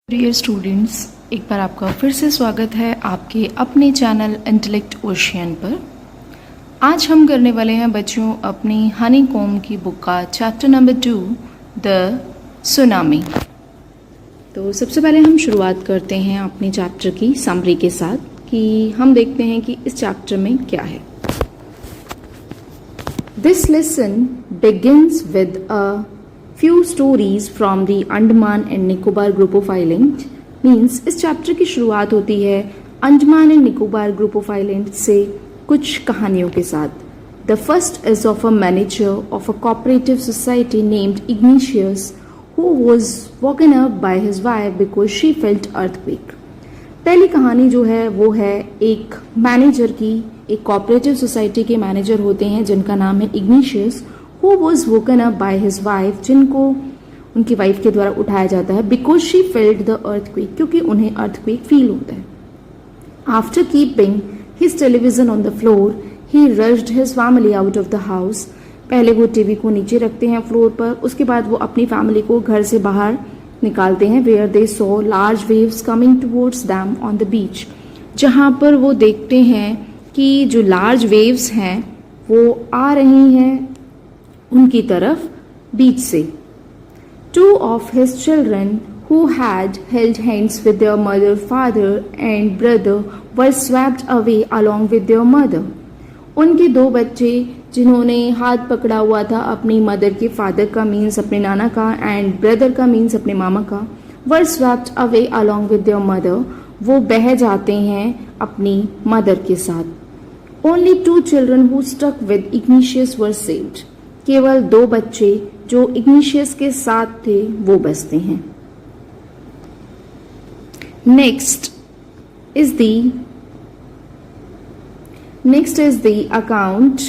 Dear students, एक बार आपका फिर से स्वागत है आपके अपने चैनल इंटेलेक्ट ओशियन पर। आज हम करने वाले हैं बच्चों अपनी हनीकॉम्ब की बुक का चैप्टर नंबर 2 द सुनामी। तो सबसे पहले हम शुरुआत करते हैं अपने चैप्टर की समरी के साथ कि हम देखते हैं कि इस चैप्टर में क्या है। This lesson begins with a few stories from the Andaman and Nicobar group of islands। Means इस चैप्टर की शुरुआत होती है Andaman and Nicobar group of island से कुछ कहानियों के साथ। The first is of a manager of a cooperative society named igneous who was woken up by his wife because she felt earthquake. पहली कहानी जो है वो है एक मैनेजर की। एक कोऑपरेटिव सोसाइटी के मैनेजर होते हैं जिनका नाम है igneous, who was woken up by his wife, जिनको उनकी वाइफ के द्वारा उठाया जाता है because she felt the earthquake, क्योंकि उन्हें earthquake फील होता है। After keeping his television on the floor, he rushed his family out of the house। पहले वो टीवी को नीचे रखते हैं फ्लोर पर, उसके बाद वो अपनी फैमिली को घर से बाहर निकालते हैं। where they saw large waves coming towards them on the beach, जहाँ पर वो देखते हैं कि जो लार्ज वेव्स हैं वो आ रही हैं उनकी तरफ बीच से। Two of his children who had held hands with their mother, father and brother were swept away along with their mother। उनके दो बच्चे जिन्होंने हाथ पकड़ा हुआ था अपनी मदर के, फादर का मीन्स अपने नाना का एंड ब्रदर का मीन्स अपने मामा का, were swept away along with their mother, वो बह जाते हैं अपनी मदर के साथ। Only two children who stuck with Ignatius were saved। केवल दो बच्चे जो इग्निशियस के साथ थे वो बचते हैं। Next is the account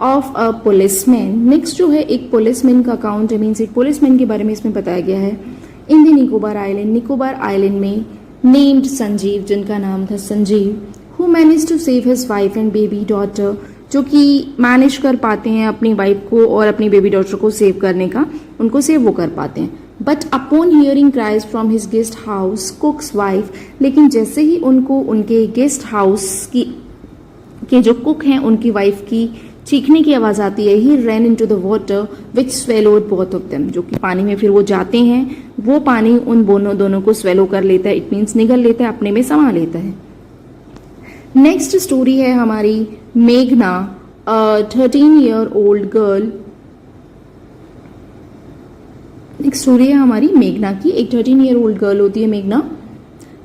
of a policeman. Next जो है एक पुलिसमैन का अकाउंट है, मीन्स एक पुलिसमैन के बारे में इसमें बताया गया है। In the Nicobar island, Nicobar island में नेम्ड संजीव, जिनका नाम था Sanjeev, who manage to save his wife and baby daughter, जो कि मैनेज कर पाते हैं अपनी वाइफ को और अपनी बेबी डॉटर को सेव करने का, उनको सेव वो कर पाते हैं। But upon hearing cries from his guest house कुक्स wife, लेकिन जैसे ही उनको उनके गेस्ट हाउस की के जो कुक हैं उनकी वाइफ की चीखने की आवाज आती है, he ran into the water which swallowed both of them, जो कि पानी में फिर वो जाते हैं, वो पानी उन दोनों को स्वेलो कर लेता है, इट मीन्स निगल लेता है, अपने में समा लेता है। नेक्स्ट स्टोरी है हमारी मेघना, a 13-year-old girl। एक स्टोरी है हमारी मेघना की। एक 13-year-old गर्ल होती है मेघना।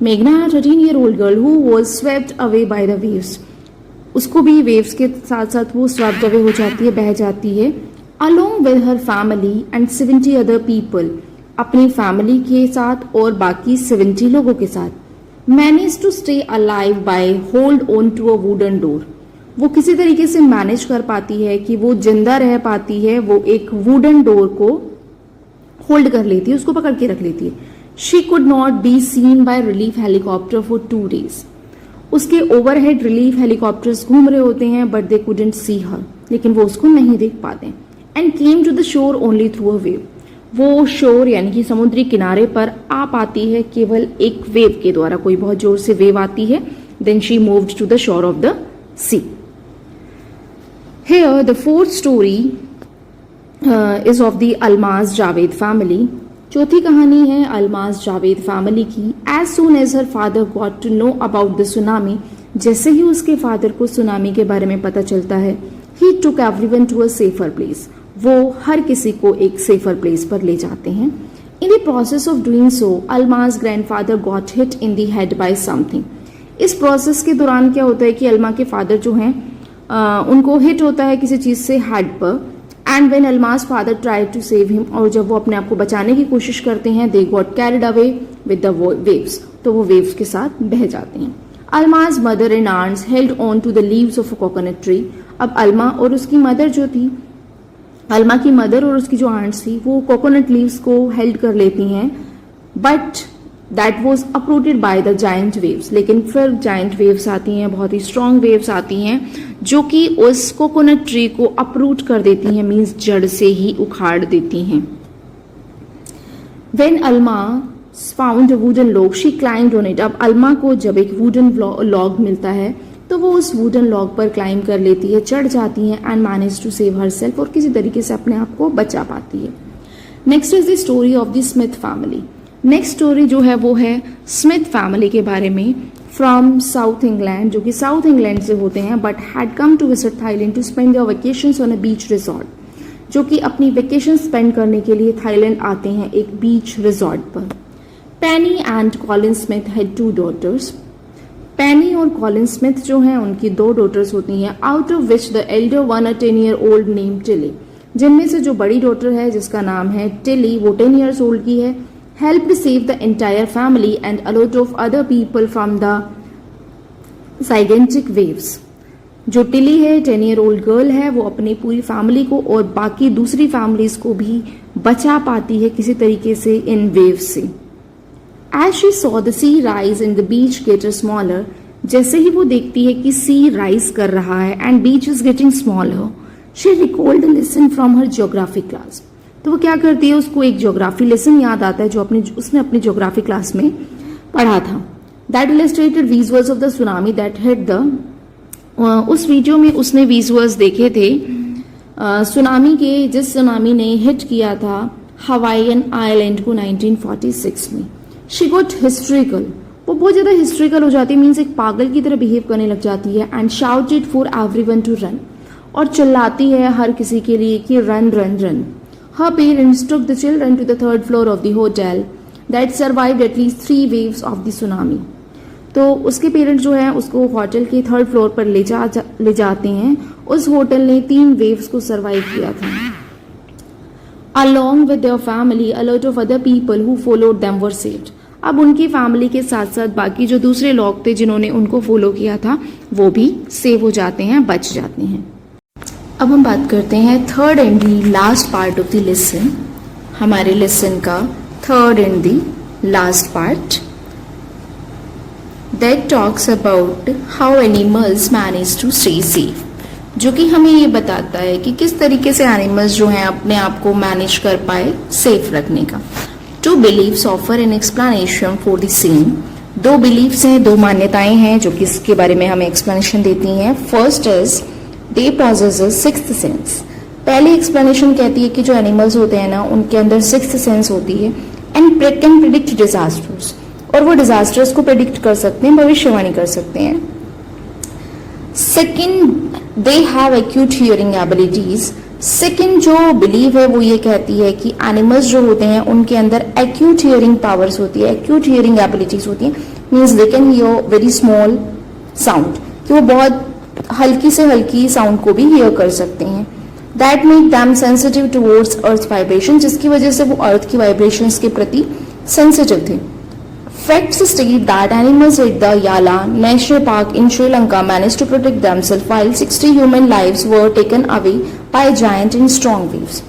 मेघना 13-year-old girl who was swept away by the waves. उसको भी वेव्स के साथ साथ वो स्वेप्ट अवे हो जाती है, बह जाती है। Along with her family and 70 other people, अपनी फैमिली के साथ और बाकी 70 लोगों के साथ। Manage to stay alive by hold on to a wooden door, वो किसी तरीके से मैनेज कर पाती है कि वो जिंदा रह पाती है, वो एक वुडन डोर को होल्ड कर लेती है, उसको पकड़ के रख लेती है। She could not be seen by relief helicopter for 2 days। उसके ओवरहेड रिलीफ हेलीकॉप्टर्स घूम रहे होते हैं बट दे कुडंट सी हर, लेकिन वो उसको नहीं देख पाते। And came to the shore only through a wave, वो शोर यानी कि समुद्री किनारे पर आ पाती है केवल एक वेव के द्वारा, कोई बहुत जोर से वेव आती है। Then she moved to the shore of the sea. Here the fourth story is of the Almaz Javed family। चौथी कहानी है अलमाज जावेद फैमिली की। As soon as her father got to know about the tsunami, जैसे ही उसके father को tsunami के बारे में पता चलता है, he took everyone to a safer place। वो हर किसी को एक सेफर प्लेस पर ले जाते हैं। In the process of doing so, Alma's grandfather got hit in the head by something। इस प्रोसेस के दौरान क्या होता है कि अल्मा के फादर जो हैं उनको हिट होता है किसी चीज से हेड पर। And when Alma's father tried to save him, और जब वो अपने आप को बचाने की कोशिश करते हैं, they got carried away with the waves, तो वो वेव्स के साथ बह जाते हैं। Alma's mother and aunts held on to the leaves of a coconut tree. अब अल्मा और उसकी मदर जो थी, अल्मा की मदर और उसकी जो आंट्स थी, वो कोकोनट लीव्स को हेल्ड कर लेती हैं, but that was uprooted by the giant waves. लेकिन फिर जाइंट वेव्स आती हैं, बहुत ही स्ट्रॉन्ग वेव्स आती हैं जो कि उस कोकोनट ट्री को अपरूट कर देती हैं, मीन्स जड़ से ही उखाड़ देती हैं। When Alma found a wooden log, she climbed on it. अब अल्मा को जब एक वुडन लॉग मिलता है तो वो उस वुडन लॉग पर क्लाइम कर लेती है, चढ़ जाती है and manage to save herself, और किसी तरीके से अपने आप को बचा पाती है। Next is the story of the Smith family. Next story जो है वो है स्मिथ फैमिली के बारे में, फ्रॉम साउथ इंग्लैंड, जो कि साउथ इंग्लैंड से होते हैं but had come to visit Thailand to spend their vacations on a beach resort, जो कि अपनी वेकेशन स्पेंड करने के लिए थाईलैंड आते हैं एक बीच रिजॉर्ट पर। Penny and Colin Smith had 2 daughters। Penny और कॉलिन स्मिथ जो हैं उनकी 2 daughters होती हैं, out of which the Elder one a 10-year-old name Tilly, जिनमें से जो बड़ी डॉटर है जिसका नाम है टिली, वो 10 years old की है, helped save the entire family and a lot of other people from the gigantic waves। जो टिली है 10-year-old गर्ल है, वो अपनी पूरी फैमिली को और बाकी दूसरी फैमिलीज को भी बचा पाती है किसी तरीके से इन वेव्स से। As she saw the sea rise and the beach get smaller, जैसे ही वो देखती है कि सी राइज कर रहा है and beach is getting smaller, she recalled a lesson from her geography class। तो वो क्या करती है, उसको एक ज्योग्राफी लेसन याद आता है जो उसने अपनी ज्योग्राफी क्लास में पढ़ा था। That illustrated visuals of the tsunami that hit the उस वीडियो में उसने विजुअल्स देखे थे सुनामी के, जिस सुनामी ने हिट किया था हवाईयन आइलैंड को 1946 में। शी गॉट हिस्ट्रिकल, वो बहुत ज़्यादा हिस्ट्रिकल हो जाती है, मीन्स एक पागल की तरह बिहेव करने लग जाती है। And shouted for everyone to run, और चिल्लाती है हर किसी के लिए कि run run run. Her parents took the children to the 3rd floor of the hotel that survived at least 3 waves of the tsunami. तो उसके पेरेंट्स जो है उसको होटल के 3rd floor पर ले जाते हैं। उस होटल ने 3 waves को सर्वाइव किया था। Along with their family, a lot of other people who followed them were saved। अब उनकी फैमिली के साथ साथ बाकी जो दूसरे लोग थे जिन्होंने उनको फॉलो किया था वो भी सेव हो जाते हैं, बच जाते हैं। अब हम बात करते हैं 3rd and the last part of the lesson, हमारे लेसन का 3rd and the last part that talks about how animals manage to stay safe, जो कि हमें ये बताता है कि किस तरीके से एनिमल्स जो हैं अपने आप को मैनेज कर पाए सेफ रखने का। 2 beliefs offer an explanation for the same। 2 beliefs हैं, 2 मान्यताएं हैं जो कि इसके बारे में हमें एक्सप्लेनेशन देती हैं। First is they possess a sixth sense। पहली एक्सप्लेनेशन कहती है कि जो एनिमल्स होते हैं ना उनके अंदर सिक्स्थ सेंस होती है एंड कैन प्रिडिक्ट डिजास्टर्स, और वो डिजास्टर्स को प्रिडिक्ट कर सकते हैं, भविष्यवाणी कर सकते हैं। Second, they have acute hearing abilities. Second जो बिलीव है वो ये कहती है कि एनिमल्स जो होते हैं उनके अंदर एक्यूट हियरिंग पावर्स होती है, एक्यूट हियरिंग एबिलिटीज होती है, means they can hear very small sound, कि वो बहुत हल्की से हल्की साउंड को भी हियर कर सकते हैं। That make them sensitive towards earth vibration, जिसकी वजह से वो अर्थ की वाइब्रेशंस के प्रति सेंसिटिव थे। Facts state that animals at the Yala National Park in Sri Lanka managed to protect themselves while 60 human lives were taken away by giant and strong waves।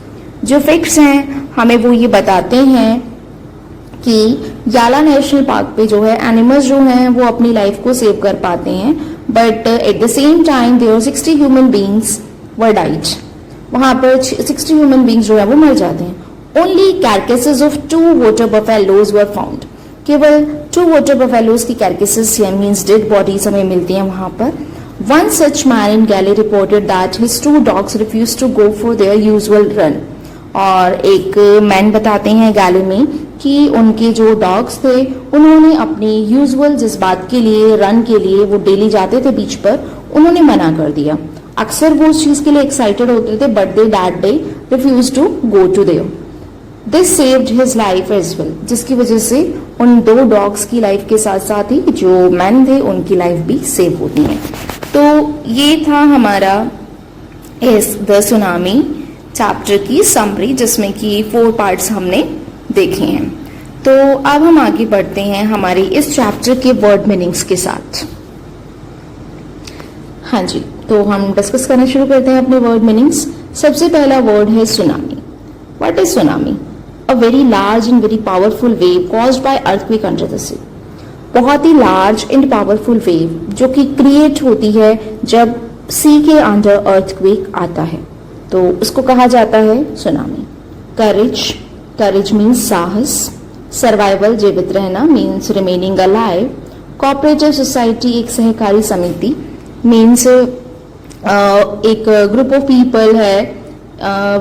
जो facts हैं हमें वो ये बताते हैं कि याला नेशनल पार्क पे जो है एनिमल्स जो हैं वो अपनी लाइफ को सेव कर पाते हैं, but at the same time there 60 human beings were died. वहां पर 60 ह्यूमन बींग्स जो है वो मर जाते हैं। Only carcasses of 2 water buffaloes were found. केवल 2 वाटर बफेलोज की कैरकेसेस या मीन्स डेड बॉडीज हमें मिलती हैं वहां पर। One such man in Galle reported that his 2 dogs refused to go for their usual run। और एक मैन बताते हैं गैली में कि उनके जो डॉग्स थे उन्होंने अपनी यूजुअल जिस बात के लिए रन के लिए वो डेली जाते थे बीच पर, उन्होंने मना कर दिया। अक्सर वो उस चीज के लिए एक्साइटेड होते थे but they that day refuse to go to there. This saved his life as well, जिसकी वजह से उन 2 डॉग्स की लाइफ के साथ साथ ही जो मैन थे उनकी लाइफ भी सेव होती है। तो ये था हमारा इस द सुनामी चैप्टर की समरी, जिसमें कि 4 पार्ट्स हमने देखे हैं। तो अब हम आगे बढ़ते हैं हमारे इस चैप्टर के वर्ड मीनिंग्स के साथ। हाँ जी, तो हम डिस्कस करना शुरू करते हैं अपने वर्ड मीनिंग्स। सबसे पहला वर्ड है tsunami. What is tsunami? A very large and very powerful wave caused by earthquake under the sea। बहुत ही लार्ज एंड पावरफुल वेव जो कि क्रिएट होती है जब सी के अंडर अर्थक्वेक आता है, तो उसको कहा जाता है सुनामी। करेज, करेज मीन्स साहस। सर्वाइवल जीवित रहना means remaining alive. Cooperative society एक सहकारी समिति मीन्स एक ग्रुप ऑफ पीपल है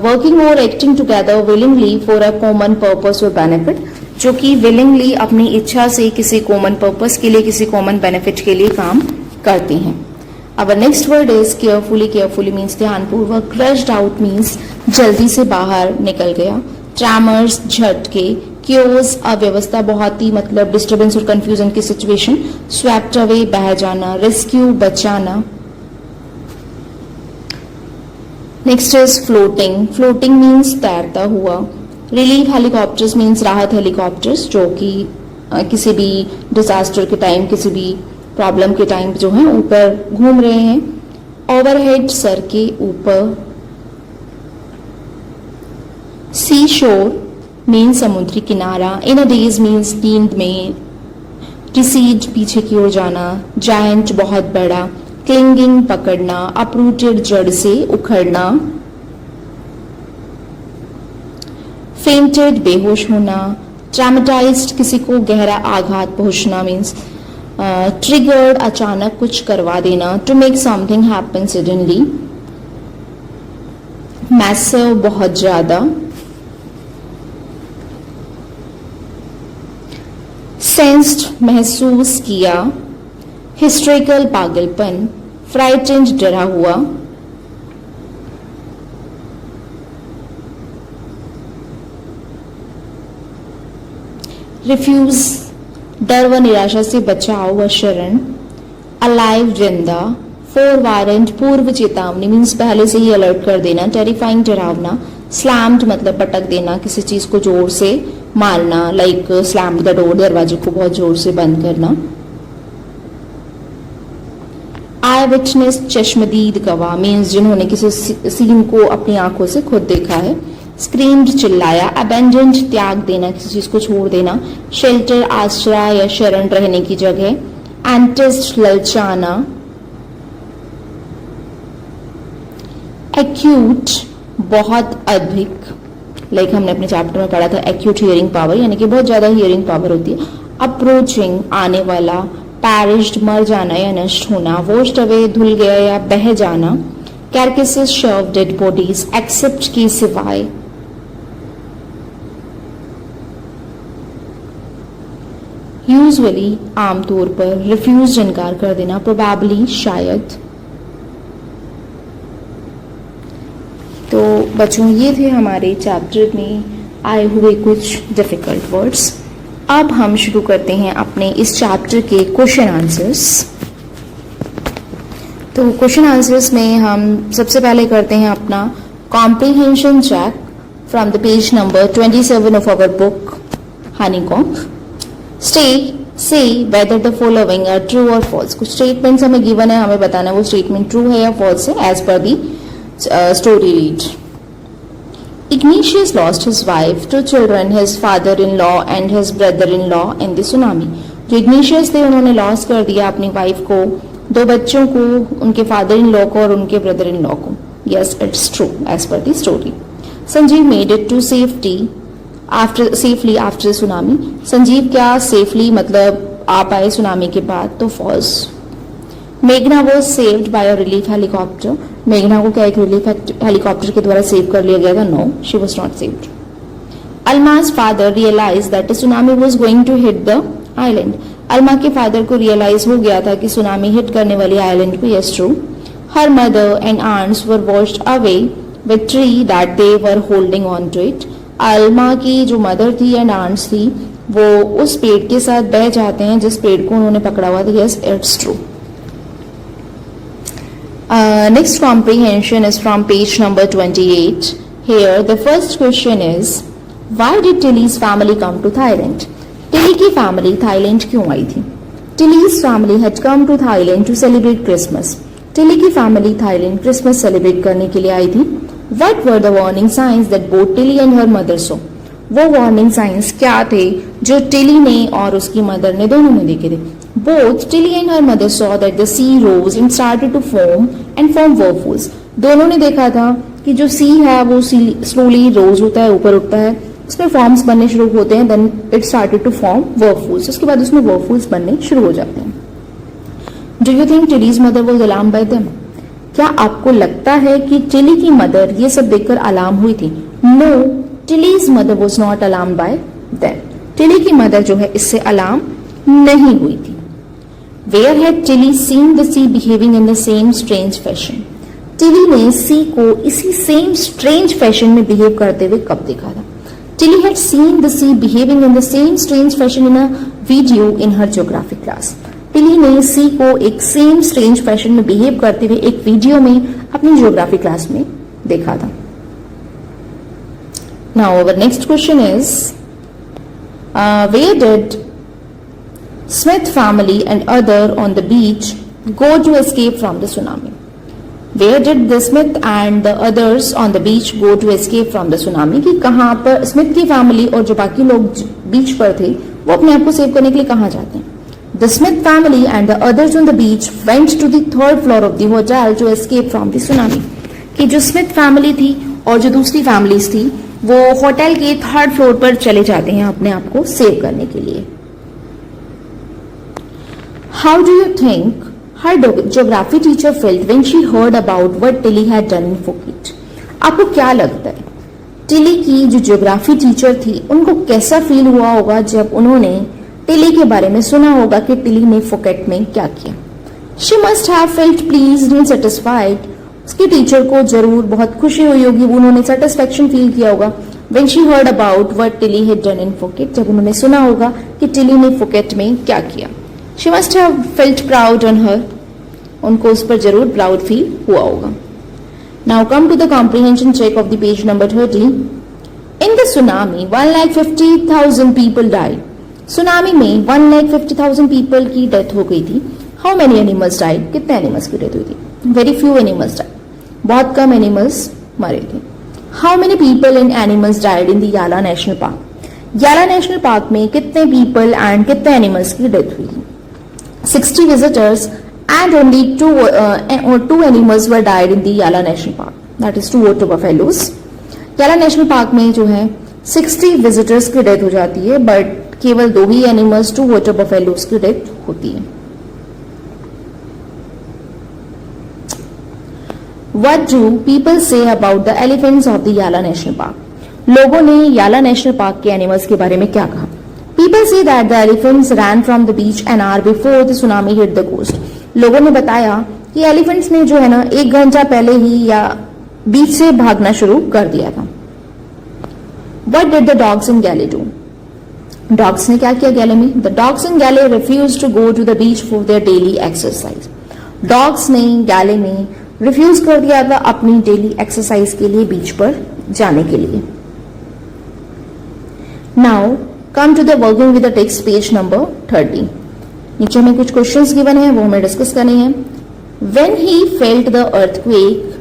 वर्किंग और acting together willingly for a common purpose और बेनिफिट, जो कि विलिंगली अपनी इच्छा से किसी कॉमन पर्पस के लिए, किसी कॉमन बेनिफिट के लिए काम करते हैं। अब next word is carefully. Carefully means ध्यानपूर्वक। क्रश्ड आउट मीन्स जल्दी से बाहर निकल गया। ट्रैमर्स झटके। क्योस अव्यवस्था, बहुत ही मतलब डिस्टर्बेंस और कंफ्यूजन की सिचुएशन। स्वेप्ट अवे बह जाना। रेस्क्यू बचाना। Next is floating. Floating means तैरता हुआ। रिलीफ हेलीकॉप्टर्स मीन्स राहत हेलीकॉप्टर्स, जो कि किसी भी डिजास्टर के टाइम, किसी भी प्रॉब्लम के टाइम जो है ऊपर घूम रहे हैं। ओवरहेड सर के ऊपर। सी शोर मीन समुद्री किनारा। इन अ डेज मीन्स नींद में। रिसीड पीछे की ओर जाना। जायंट बहुत बड़ा। क्लिंगिंग पकड़ना। अपरूटेड जड़ से उखड़ना। फेंटेड बेहोश होना। ट्रैमेटाइज्ड किसी को गहरा आघात पहुंचना मीन्स ट्रिगर्ड अचानक कुछ करवा देना। To make something happen suddenly. Massive बहुत ज्यादा। सेंस्ड महसूस किया। हिस्ट्रिकल पागलपन। फ्राइटेंड डरा हुआ। रिफ्यूज डर व निराशा से बचाव व शरण। अलाइव जिंदा। फोर वारंट पूर्व चेतावनी मीन्स पहले से ही अलर्ट कर देना। टेरिफाइंग डरावना। स्लैम्ड मतलब पटक देना, किसी चीज को जोर से मारना, लाइक स्लैम्ड द डोर, दरवाजे को बहुत जोर से बंद करना। आई विटनेस चश्मदीद गवाह मीन्स जिन्होंने किसी सीन को अपनी आंखों से खुद देखा है। स्क्रीम्ड चिल्लाया। अबेंडेंड त्याग देना, किसी चीज को छोड़ देना। शेल्टर आश्रय या शरण रहने की जगह। एंटिस्ट ललचाना। एक्यूट बहुत अधिक, लाइक हमने अपने चैप्टर में पढ़ा था एक्यूट हियरिंग पावर, यानी कि बहुत ज्यादा हियरिंग पावर होती है। अप्रोचिंग आने वाला। पैरिश्ड मर जाना या नष्ट होना। वॉश्ड अवे धुल गया या बह जाना। कैरकेसेस शव डेड बॉडीज। एक्सेप्ट के सिवाय। यूजुअली आमतौर पर। रिफ्यूज इनकार कर देना। प्रोबेबली शायद। तो बच्चों ये थे हमारे चैप्टर में आए हुए कुछ डिफिकल्ट वर्ड्स। अब हम शुरू करते हैं अपने इस चैप्टर के क्वेश्चन आंसर्स। तो क्वेश्चन आंसर्स में हम सबसे पहले करते हैं अपना comprehension check from the page number 27 of our book honeycomb. से whether the following are true और फॉल्स। कुछ स्टेटमेंट्स हमें गिवन है, हमें बताना है वो स्टेटमेंट ट्रू है या फॉल्स है as per the story read. Ignatius lost his wife, 2 children, his father-in-law and his brother-in-law in the tsunami. जो इग्निशियस थे उन्होंने लॉस कर दिया अपनी वाइफ को, 2 बच्चों को, उनके फादर इन लॉ को और उनके ब्रदर इन लॉ को। Yes, it's true as per the story. Sanjeev made it to safely after tsunami. Sanjeev क्या safely मतलब आ पाए सुनामी के बाद, तो false. मेघना was saved by a relief helicopter. मेघना को क्या एक रिलीफ हेलीकॉप्टर के द्वारा सेव कर लिया गया था? No, she was not saved. Alma's father realized that a tsunami was going to hit the island. Alma के फादर को रियलाइज हो गया था कि सुनामी हिट करने वाली आइलैंड को. Yes true. Her mother and aunts were washed away with tree that they were holding on to it. Alma की जो मदर थी एंड आंट्स थी वो उस पेड़ के साथ बह जाते हैं जिस पेड़ को उन्होंने पकड़ा हुआ था. Yes, it's true. Next comprehension is from page number 28. Here the first question is, why did Tilly's family come to Thailand? Tilly की family Thailand क्यों आई थी? Tilly's family had come to Thailand to celebrate Christmas. Tilly की family Thailand Christmas celebrate करने के लिए आई थी. What were the warning signs that both Tilly and her mother saw? वो warning science क्या थे जो टिली ने और उसकी मदर ने दोनों ने देखे थे? Both Tilly and her mother saw that the sea rose and started to foam and form whirlpools. दोनों ने देखा था कि जो सी है वो स्लोली रोज होता है, ऊपर उठता है, उसमें फॉर्म्स बनने शुरू होते हैं, then it started to form whirlpools, उसके बाद उसमें वर्फूल्स बनने शुरू हो जाते हैं। Do you think Tilly's mother was alarmed by them? क्या आपको लगता है कि टिली की मदर ये सब देखकर अलार्म हुई थी? No, Tilly's mother was not alarmed by them. Tilly की मदर जो है इससे अलार्म नहीं हुई थी। Where had Tilly seen the sea behaving in the same strange fashion? Tilly ने सी को इसी सेम स्ट्रेंज फैशन में बिहेव करते हुए कब देखा था? Tilly had seen the sea behaving in the same strange fashion in a video in her geography class. Tilly ने सी को एक सेम स्ट्रेंज फैशन में बिहेव करते हुए एक वीडियो में अपनी ज्योग्राफी क्लास में देखा था। Now our next question is, where did Smith family and other on the beach go to escape from the tsunami? Where did the Smith and the others on the beach go to escape from the tsunami? कि कहाँ पर Smith की family और जो बाकी लोग बीच पर थे वो अपने आप को सेव करने के लिए कहाँ जाते हैं? The Smith family and the others on the beach went to the third floor of the hotel to escape from the tsunami. कि जो स्मिथ फैमिली थी और जो दूसरी फैमिलीज थी वो होटल के थर्ड फ्लोर पर चले जाते हैं अपने आप को सेव करने के लिए। How do you think her geography teacher felt when she heard about what Tilly had done in Phuket? आपको क्या लगता है टिली की जो ज्योग्राफी टीचर थी उनको कैसा फील हुआ होगा जब उन्होंने टिली के बारे में सुना होगा कि टिली ने फुकेट में क्या किया? She must have felt pleased and satisfied. उसके टीचर को जरूर बहुत खुशी हुई होगी, उन्होंने सेटिस्फेक्शन फील किया होगा when she heard about what Tilly had done in Phuket, जब उन्होंने सुना होगा कि टिली ने फुकेट में क्या किया। She must have felt proud on her. उनको उस पर जरूर प्राउड फील हुआ होगा। Now come to the comprehension check of the page number 30. In the tsunami, 1,50,000 people died. Tsunami में 1,50,000 people की डेथ हो गई थी। How many animals died? कितने एनिमल्स की डेथ हुई थी? Very few animals died. बहुत कम एनिमल्स मरे थे। How many people and animals died in the Yala National Park? याला नेशनल पार्क में कितने पीपल एंड कितने एनिमल्स की डेथ हुई थी? 60 visitors and only two animals were died in the Yala National Park. That is 2 water buffaloes. याला national park में जो है 60 विजिटर्स की डेथ हो जाती है, बट केवल 2 ही एनिमल्स 2 वाटर बफेलोज की डेथ होती है। What do people say about the elephants of the Yala National Park? लोगों ने याला नेशनल पार्क के एनिमल्स के बारे में क्या कहा? People say that the elephants ran from the beach an hour before the tsunami hit the coast. लोगों ने बताया कि एलिफेंट्स ने जो है ना 1 घंटा पहले ही या बीच से भागना शुरू कर दिया था। What did the dogs in Galley do? Dogs ने क्या किया गैले में? The dogs in Galley refused to go to the beach for their daily exercise. Dogs ने गैले में रिफ्यूज कर दिया था अपनी डेली एक्सरसाइज के लिए बीच पर जाने के लिए। Now come to the working with the text page number 30। नीचे हमें कुछ क्वेश्चंस गिवन है, वो हमें डिस्कस करने हैं। When he felt the earthquake,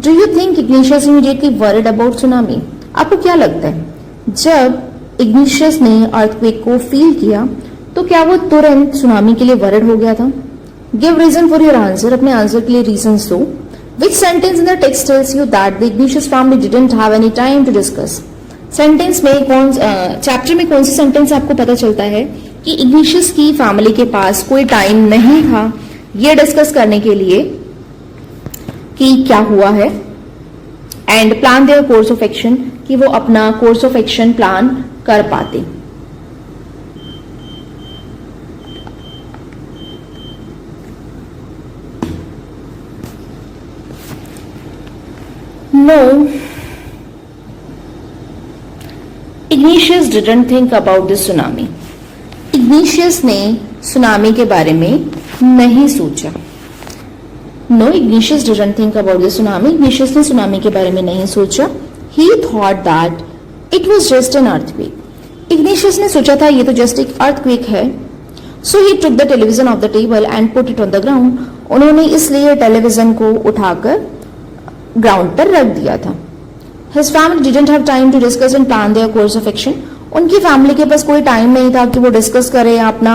do you think Ignatius immediately worried about tsunami? आपको क्या लगता है जब इग्निशियस ने अर्थक्वेक को फील किया तो क्या वो तुरंत सुनामी के लिए वरिड हो गया था? Give reason for your answer, अपने आंसर के लिए रीजंस दो। Which sentence in the text tells you that the Ignatius family didn't have any time to discuss? Sentence में चैप्टर में कौन सा सेंटेंस आपको पता चलता है कि इग्निशियस की फैमिली के पास कोई टाइम नहीं था ये डिस्कस करने के लिए कि क्या हुआ है, and plan their course of action, कि वो अपना कोर्स ऑफ एक्शन प्लान कर पाते। No, Ignatius didn't think about this tsunami. Ignatius ने सुनामी के बारे में नहीं सोचा। No, Ignatius didn't think about this tsunami. Ignatius ने सुनामी के बारे में नहीं सोचा। He thought that it was just an earthquake. Igneous ने सोचा था ये तो जस्ट एक अर्थक्वेक है। So he took the television off the table and put it on the ground. उन्होंने इसलिए टेलीविजन को उठाकर ग्राउंड पर रख दिया था। His family didn't have time to discuss and plan their course of action. उनकी फैमिली के पास कोई टाइम नहीं था कि वो डिस्कस करे अपना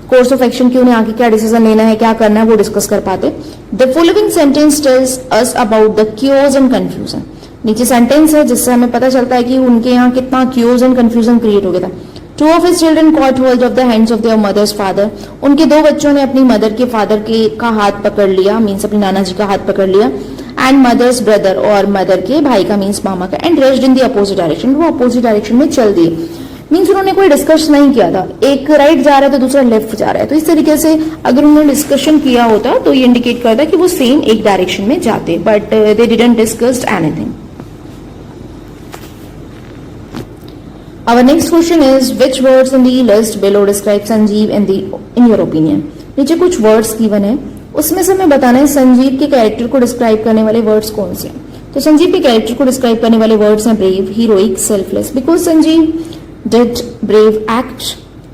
कोर्स ऑफ एक्शन की, उन्हें आगे क्या डिसीजन लेना है, क्या करना है, वो डिस्कस कर पाते। The following sentence tells us about the chaos and confusion. नीचे सेंटेंस है जिससे हमें पता चलता है कि उनके यहाँ कितना क्यूज एंड कंफ्यूजन क्रिएट हो गया था। Two of his children caught hold of the hands of their mothers father, उनके दो बच्चों ने अपनी मदर के फादर के का हाथ पकड़ लिया, मीन्स अपनी नाना जी का हाथ पकड़ लिया। एंड मदर्स ब्रदर, और मदर के भाई का मीन्स मामा का। And raised in the opposite direction, वो अपोजिट डायरेक्शन में चल दिए। मीन्स उन्होंने कोई डिस्कस नहीं किया था, एक राइट जा रहा है तो दूसरा लेफ्ट जा रहा है। तो इस तरीके से अगर उन्होंने डिस्कशन किया होता तो ये इंडिकेट करता कि वो सेम एक डायरेक्शन में जाते, but they didn't discussed anything. Our next question is which words in the list below describe Sanjeev in your opinion? नीचे कुछ words given है, उसमें से हमें बताना है संजीव के कैरेक्टर को डिस्क्राइब करने वाले वर्ड्स कौन से हैं। तो संजीव के कैरेक्टर को डिस्क्राइब करने वाले वर्ड्स हैं brave, heroic, selfless. Because Sanjeev did brave act,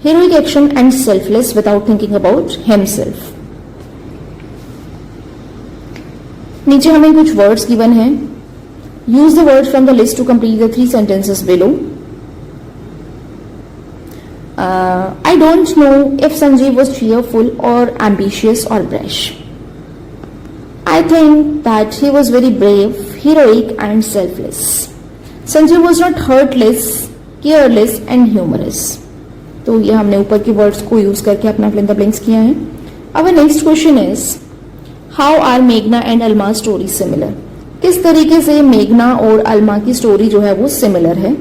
heroic action and selfless without thinking about himself. नीचे हमें कुछ वर्ड्स गिवन है, use the words from the list to complete the 3 sentences below. I don't know if Sanjeev was cheerful or ambitious or brash. I think that he was very brave, heroic and selfless. Sanjeev was not heartless, careless and humorous. तो ये हमने ऊपर के words को use करके अपना fill in the blanks किया है। Our next question is how are Meghna and Alma stories similar? किस तरीके से मेघना और अल्मा की स्टोरी जो है वो सिमिलर है।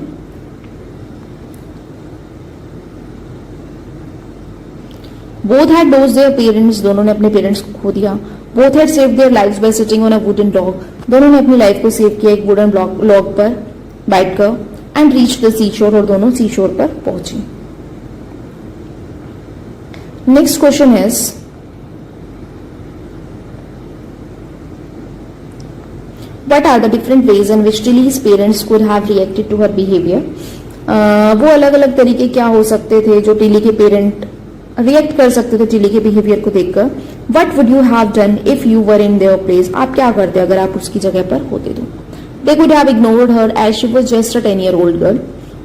Both had lost their parents, दोनों ने अपने पेरेंट्स को खो दिया। Both had saved their lives by sitting on a wooden log, दोनों ने अपनी लाइफ को सेव किया एक वुडन लॉग पर बैठकर। And reached the seashore, और दोनों सीशोर पर पहुंचे। Next question is what are the different ways in which Tilly's parents could have reacted to her behavior? वो अलग अलग तरीके क्या हो सकते थे जो टिली के पेरेंट रिएक्ट कर सकते थे टिली के बिहेवियर को देखकर। What would you have done if you were in their place, आप क्या करते अगर आप उसकी जगह पर होते तो। They could have ignored her as she was just a 10-year-old girl,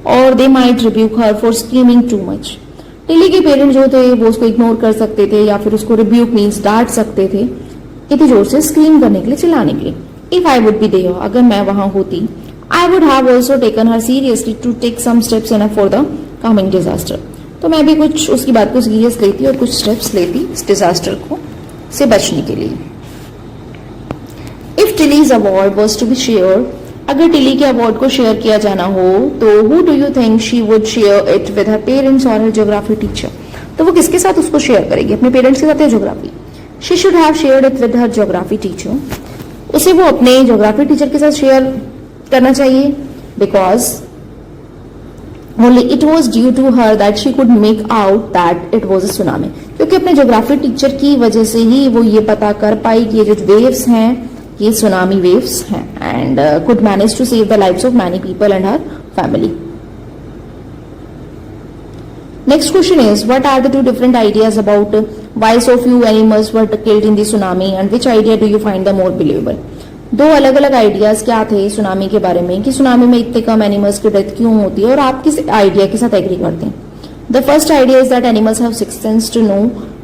और they might rebuke her for screaming too much. Tilly के पेरेंट जो थे वो उसको इग्नोर कर सकते थे या फिर उसको रिब्यूक मीन्स डांट सकते थे इतनी जोर से स्क्रीम करने के लिए, चिल्लाने के लिए। If I would be there, अगर मैं वहां होती, I would have also taken her seriously to take some steps enough for the coming disaster. तो मैं भी कुछ उसकी बात को सीरियस लेती और कुछ स्टेप्स लेती इस डिजास्टर को से बचने के लिए। If Tilly's award was to be share, अगर टिली के अवार्ड को शेयर किया जाना हो तो who do you think she would share it with her parents और हर ज्योग्राफी टीचर। तो वो किसके साथ उसको शेयर करेगी, अपने पेरेंट्स के साथ या geography. She should have shared it with her geography teacher, उसे वो अपने ज्योग्राफी टीचर के साथ शेयर करना चाहिए। Because only it was due to her that she could make out that it was a tsunami, क्योंकि अपने ज्योग्राफी टीचर की वजह से ही वो ये पता कर पाई कि ये जो वेव्स हैं ये सुनामी वेव्स हैं, and could manage to save the lives of many people and her family. Next question is what are the two different ideas about why so few animals were killed in the tsunami and which idea do you find the more believable? दो अलग अलग ideas क्या थे tsunami के बारे में कि tsunami में इतने कम एनिमल्स की डेथ क्यों होती है, और आप किस आइडिया के साथ एग्री करते हैं। The first idea is that animals have sixth sense to know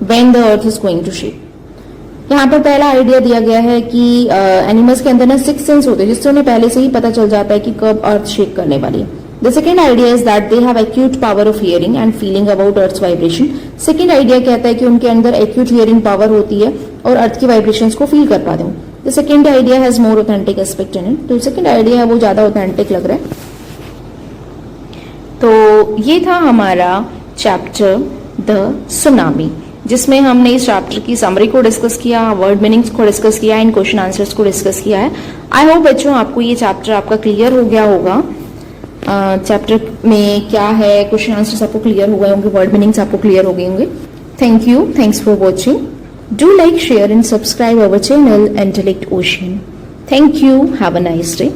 when the earth is going to shake. यहाँ पर पहला आइडिया दिया गया है कि एनिमल्स के अंदर ना सिक्स्थ सेंस होते हैं जिससे उन्हें पहले से ही पता चल जाता है कि कब अर्थ शेक करने वाली है। The second idea is that they have acute power of hearing and feeling about earth vibration. Second idea कहता है कि उनके अंदर एक्यूट हियरिंग पावर होती है और अर्थ की वाइब्रेशंस को फील कर पाते हैं। The second idea has more authentic aspect in it, तो सेकेंड आइडिया है वो ज्यादा ऑथेंटिक लग रहा है। तो ये था हमारा चैप्टर द सुनामी, जिसमें हमने इस चैप्टर की समरी को डिस्कस किया, वर्ड मीनिंग्स को डिस्कस किया, इन क्वेश्चन आंसर्स को डिस्कस किया है। आई होप बच्चों आपको ये चैप्टर आपका क्लियर हो गया होगा। चैप्टर में क्या है, क्वेश्चन आंसर्स आपको क्लियर हो गए होंगे, वर्ड मीनिंग्स आपको क्लियर हो गए होंगे। Thank you, thanks for watching. Do like, share and subscribe our channel Intellect Ocean. Thank you. Have a nice day.